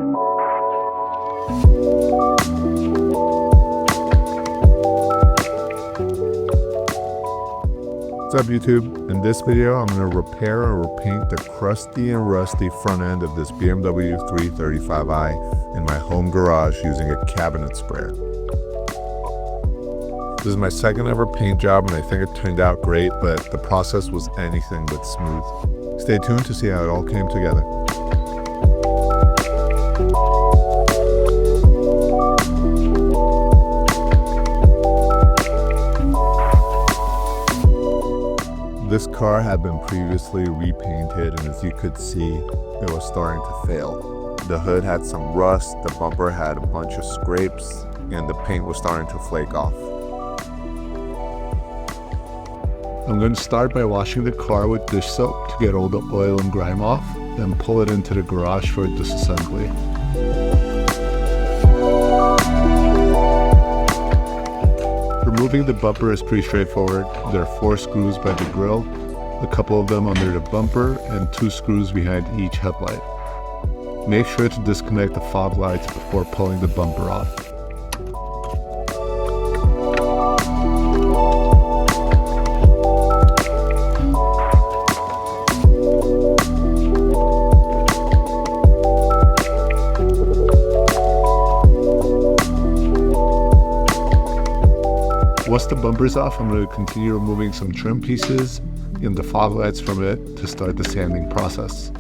What's up YouTube? In this video I'm going to repair or repaint the crusty and rusty front end of this BMW 335i in my home garage using a cabinet sprayer. This is my second ever paint job and I think it turned out great, but the process was anything but smooth. Stay tuned to see how it all came together. This car had been previously repainted and as you could see, it was starting to fail. The hood had some rust, the bumper had a bunch of scrapes, and the paint was starting to flake off. I'm going to start by washing the car with dish soap to get all the oil and grime off, then pull it into the garage for disassembly. Removing the bumper is pretty straightforward. There are 4 screws by the grille, a couple of them under the bumper, and 2 screws behind each headlight. Make sure to disconnect the fog lights before pulling the bumper off. Once the bumper's off, I'm going to continue removing some trim pieces and the fog lights from it to start the sanding process.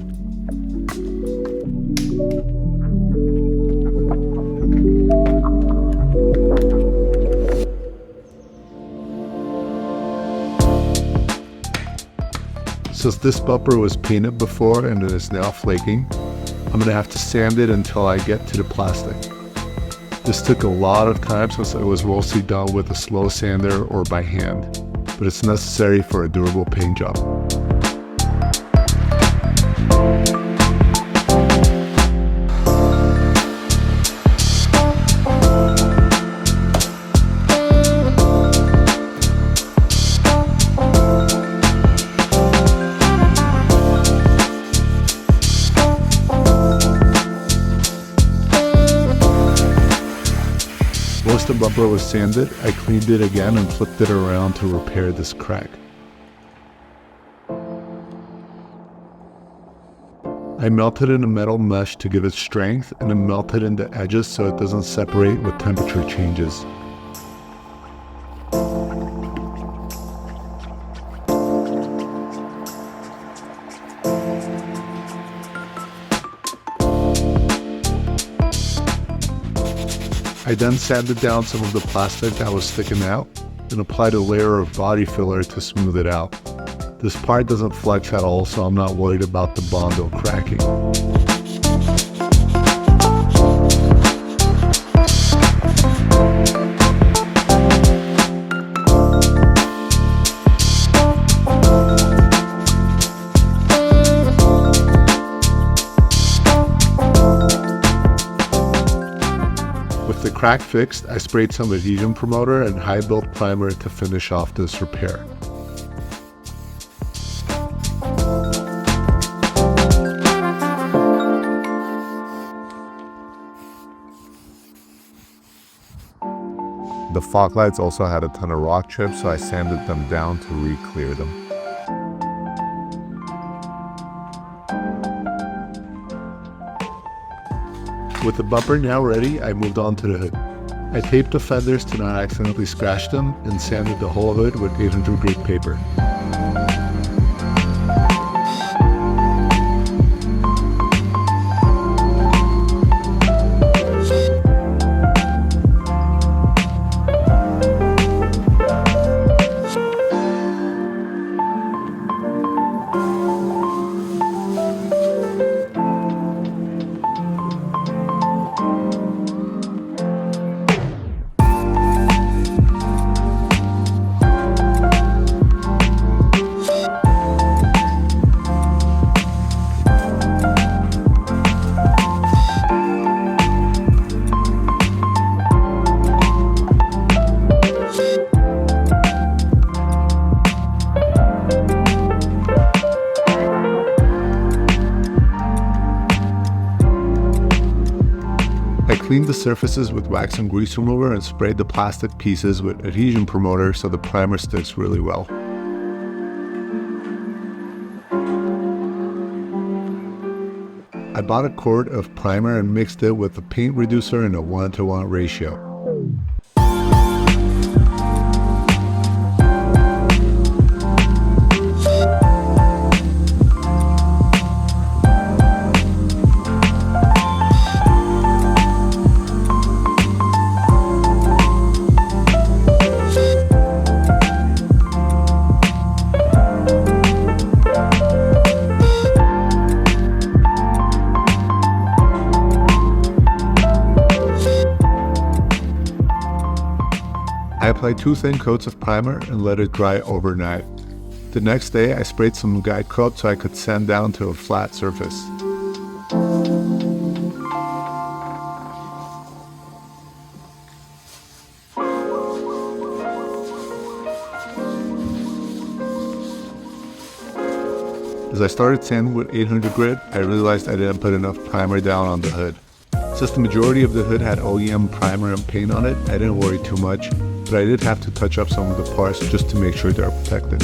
Since this bumper was painted before and it is now flaking, I'm going to have to sand it until I get to the plastic. This took a lot of time since it was mostly done with a slow sander or by hand, but it's necessary for a durable paint job. Once the bumper was sanded, I cleaned it again and flipped it around to repair this crack. I melted in a metal mesh to give it strength and then melted in the edges so it doesn't separate with temperature changes. I then sanded down some of the plastic that was sticking out and applied a layer of body filler to smooth it out. This part doesn't flex at all, so I'm not worried about the Bondo cracking. With the crack fixed, I sprayed some adhesion promoter and high build primer to finish off this repair. The fog lights also had a ton of rock chips, so I sanded them down to re-clear them. With the bumper now ready, I moved on to the hood. I taped the fenders to not accidentally scratch them and sanded the whole hood with 800 grit paper. cleaned the surfaces with wax and grease remover and sprayed the plastic pieces with adhesion promoter so the primer sticks really well. I bought a quart of primer and mixed it with a paint reducer in a 1-to-1 ratio. I applied 2 thin coats of primer and let it dry overnight. The next day I sprayed some guide coat so I could sand down to a flat surface. As I started sanding with 800 grit, I realized I didn't put enough primer down on the hood. Since the majority of the hood had OEM primer and paint on it, I didn't worry too much, but I did have to touch up some of the parts just to make sure they're protected.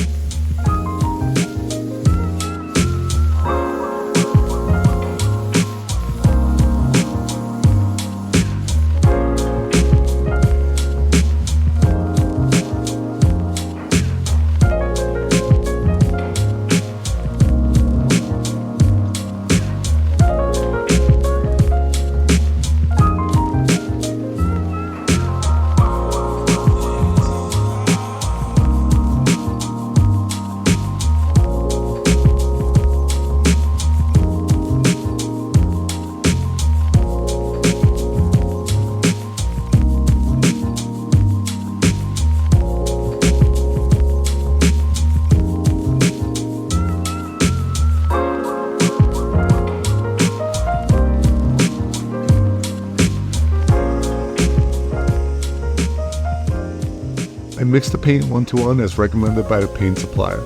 I mixed the paint 1-to-1 as recommended by the paint supplier.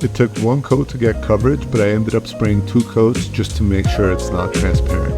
It took 1 coat to get coverage, but I ended up spraying 2 coats just to make sure it's not transparent.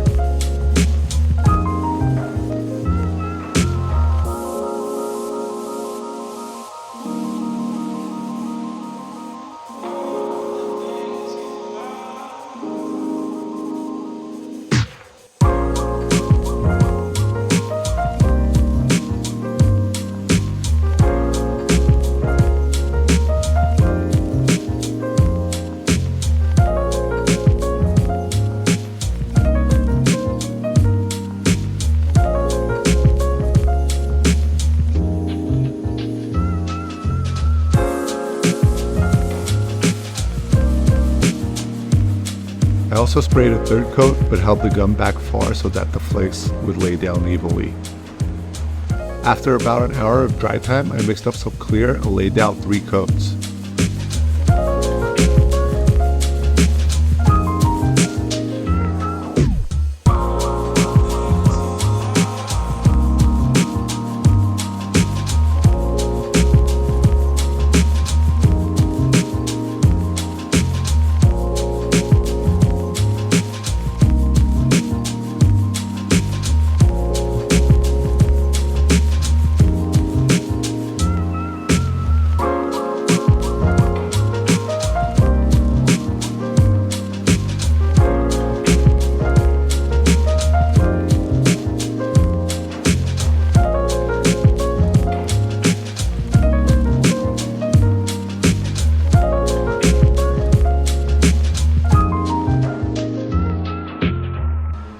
I also sprayed a 3rd coat, but held the gun back far so that the flakes would lay down evenly. After about an hour of dry time, I mixed up some clear and laid down 3 coats.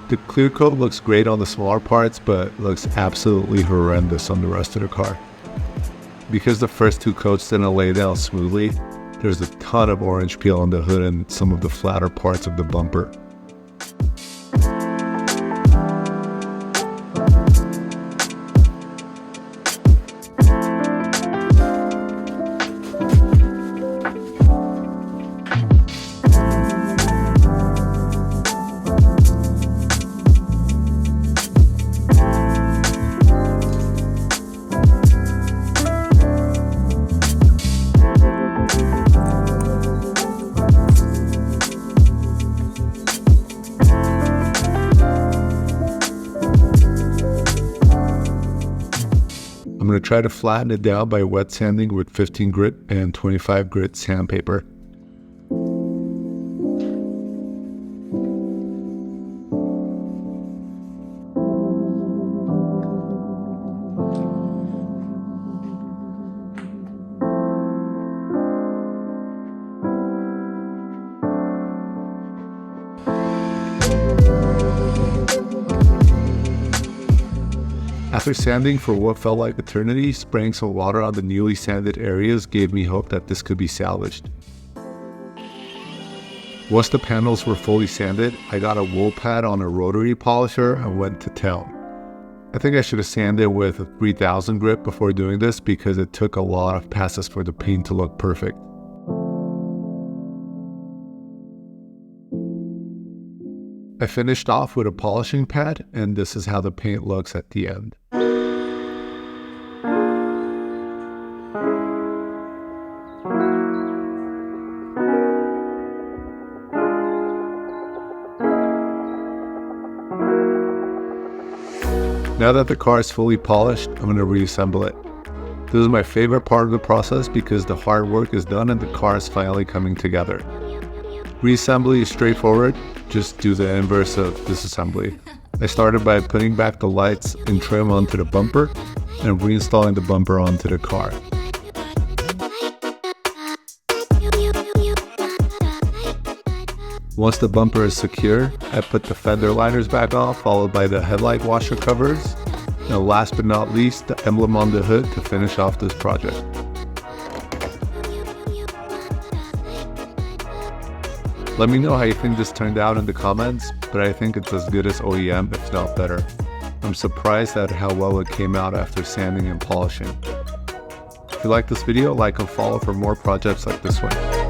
The clear coat looks great on the smaller parts, but looks absolutely horrendous on the rest of the car. Because the first 2 coats didn't lay down smoothly, there's a ton of orange peel on the hood and some of the flatter parts of the bumper. going to try to flatten it down by wet sanding with 15 grit and 25 grit sandpaper. After sanding for what felt like eternity, spraying some water on the newly sanded areas gave me hope that this could be salvaged. Once the panels were fully sanded, I got a wool pad on a rotary polisher and went to town. I think I should have sanded with a 3000 grit before doing this because it took a lot of passes for the paint to look perfect. I finished off with a polishing pad, and this is how the paint looks at the end. Now that the car is fully polished, I'm going to reassemble it. This is my favorite part of the process because the hard work is done and the car is finally coming together. Reassembly is straightforward, just do the inverse of disassembly. I started by putting back the lights and trim onto the bumper and reinstalling the bumper onto the car. Once the bumper is secure, I put the fender liners back on, followed by the headlight washer covers, and last but not least, the emblem on the hood to finish off this project. Let me know how you think this turned out in the comments, but I think it's as good as OEM, if not better. I'm surprised at how well it came out after sanding and polishing. If you like this video, like and follow for more projects like this one.